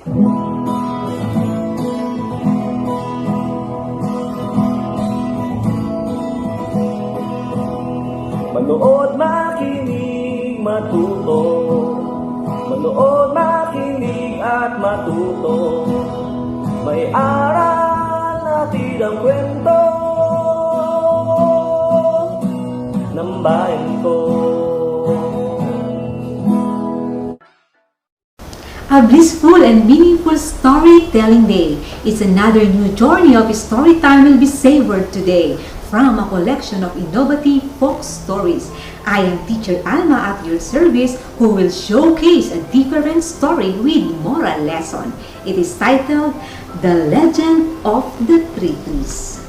Manood, makinig, matuto. Manood, makinig at matuto. May aral natin ang kwento ng bayan ko. A blissful and meaningful storytelling day. It's another new journey of story time will be savored today from a collection of innovative folk stories. I am Teacher Alma at your service who will showcase a different story with moral lesson. It is titled The Legend of the Three Trees.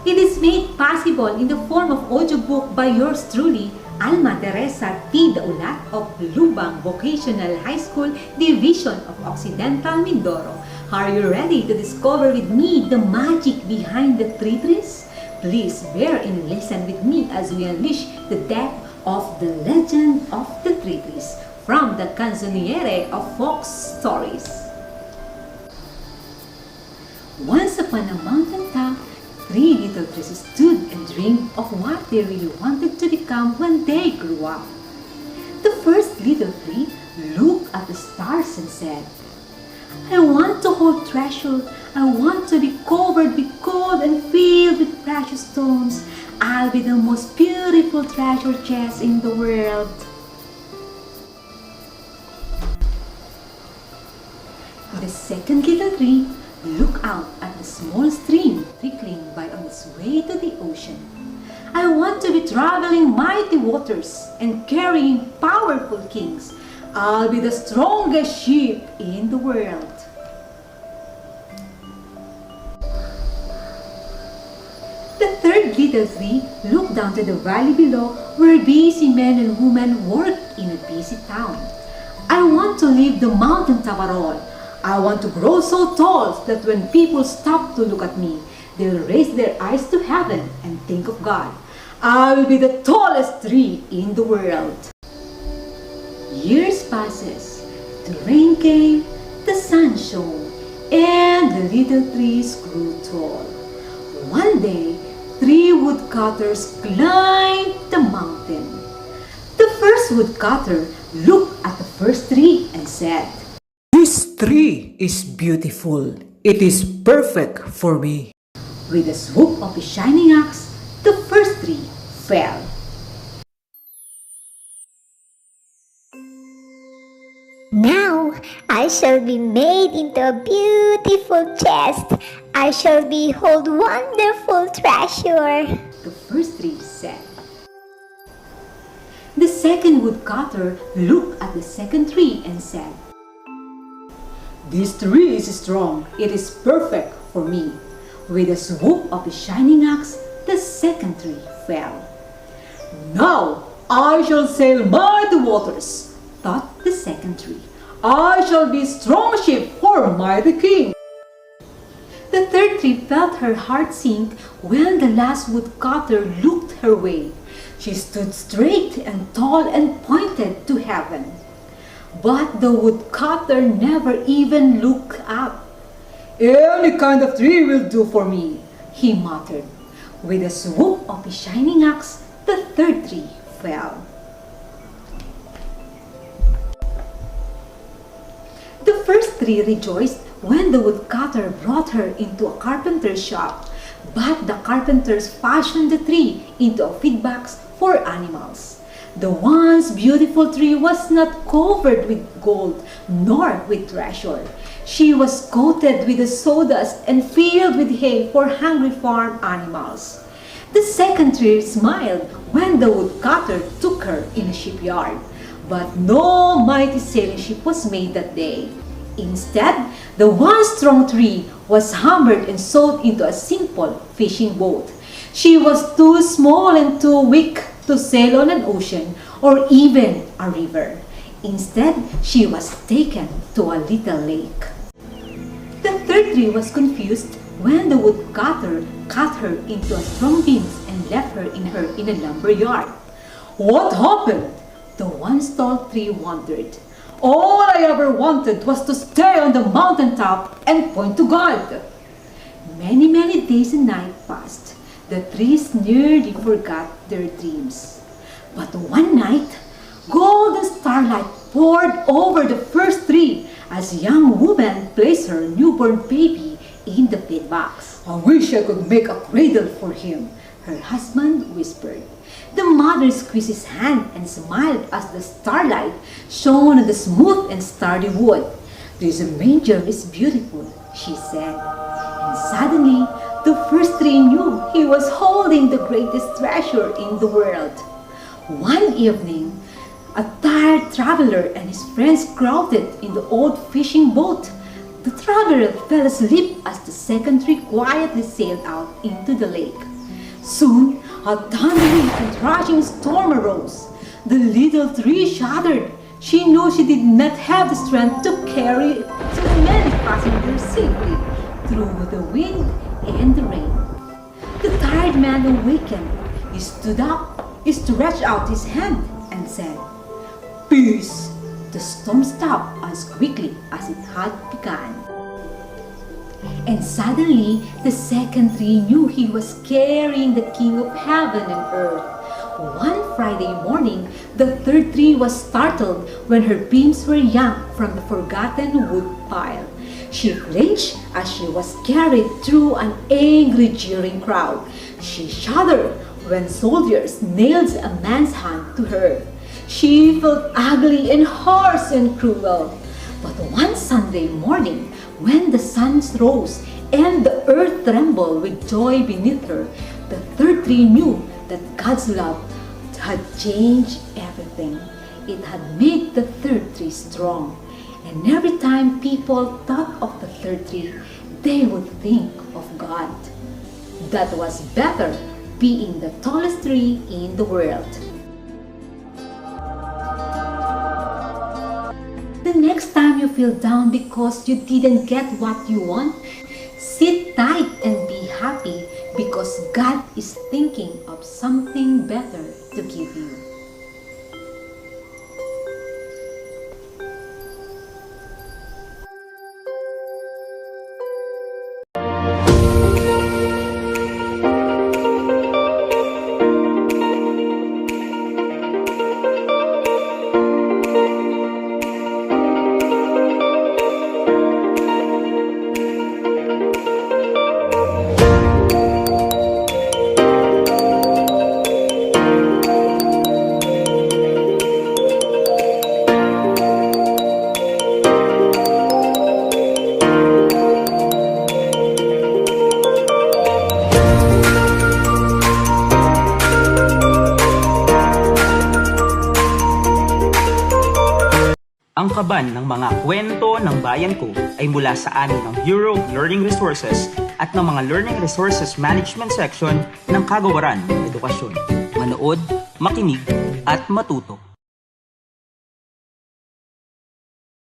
It is made possible in the form of audiobook by yours truly, Alma Teresa T. Daulat of Lubang Vocational High School, Division of Occidental Mindoro. Are you ready to discover with me the magic behind the three trees? Please bear and listen with me as we unleash the depth of the legend of the three trees from the Canzoniere of Folk Stories. Once upon a mountain top, three little trees stood and dreamed of what they really wanted to become when they grew up. The first little tree looked at the stars and said, I want to hold treasure. I want to be covered with gold and filled with precious stones. I'll be the most beautiful treasure chest in the world. The second little tree looked out at the small stream trickling by on its way to the ocean. I want to be traveling mighty waters and carrying powerful kings. I'll be the strongest ship in the world. The third little tree looked down to the valley below where busy men and women worked in a busy town. I want to leave the mountain Tabarol. I want to grow so tall that when people stop to look at me, they'll raise their eyes to heaven and think of God. I will be the tallest tree in the world. Years passes, the rain came, the sun shone, and the little trees grew tall. One day, three woodcutters climbed the mountain. The first woodcutter looked at the first tree and said, This tree is beautiful. It is perfect for me. With a swoop of his shining axe, the first tree fell. Now I shall be made into a beautiful chest. I shall behold wonderful treasure. The first tree said. The second woodcutter looked at the second tree and said, This tree is strong. It is perfect for me. With a swoop of his shining axe, the second tree fell. Now I shall sail mighty waters, thought the second tree. I shall be strong ship for mighty king. The third tree felt her heart sink when the last woodcutter looked her way. She stood straight and tall and pointed to heaven. But the woodcutter never even looked up. Any kind of tree will do for me, he muttered. With a swoop of his shining axe, the third tree fell. The first tree rejoiced when the woodcutter brought her into a carpenter's shop, but the carpenters fashioned the tree into a feed box for animals. The once beautiful tree was not covered with gold nor with treasure. She was coated with the sawdust and filled with hay for hungry farm animals. The second tree smiled when the woodcutter took her in a shipyard. But no mighty sailing ship was made that day. Instead, the one strong tree was hammered and sewed into a simple fishing boat. She was too small and too weak to sail on an ocean or even a river. Instead, she was taken to a little lake. The third tree was confused when the woodcutter cut her into strong beams and left her in a lumber yard. What happened? The once tall tree wondered. all I ever wanted was to stay on the mountaintop and point to God. Many, many days and nights passed. The trees nearly forgot their dreams. But one night, golden starlight poured over the first tree as a young woman placed her newborn baby in the feed box. I wish I could make a cradle for him, her husband whispered. The mother squeezed his hand and smiled as the starlight shone on the smooth and sturdy wood. This manger is beautiful, she said. And suddenly, the first tree knew he was holding the greatest treasure in the world. One evening, a tired traveler and his friends crowded in the old fishing boat. The traveler fell asleep as the second tree quietly sailed out into the lake. Soon, a thundering and thrashing storm arose. The little tree shuddered. She knew she did not have the strength to carry so many passengers safely through the wind and the rain. The tired man awakened. He stood up, he stretched out his hand and said, "Peace!" The storm stopped as quickly as it had begun. And suddenly, the second tree knew he was carrying the King of heaven and earth. One Friday morning, the third tree was startled when her beams were yanked from the forgotten wood pile. She flinched as she was carried through an angry, jeering crowd. She shuddered when soldiers nailed a man's hand to her. She felt ugly and harsh and cruel. But one Sunday morning, when the sun rose and the earth trembled with joy beneath her, the third tree knew that God's love had changed everything. It had made the third tree strong. And every time people thought of the third tree, they would think of God. That was better being the tallest tree in the world. The next time you feel down because you didn't get what you want, sit tight and be happy because God is thinking of something better to give you. Ang kaban ng mga kwento ng bayan ko ay mula sa amin ng Bureau of Learning Resources at ng mga Learning Resources Management Section ng Kagawaran ng Edukasyon. Manood, makinig, at matuto.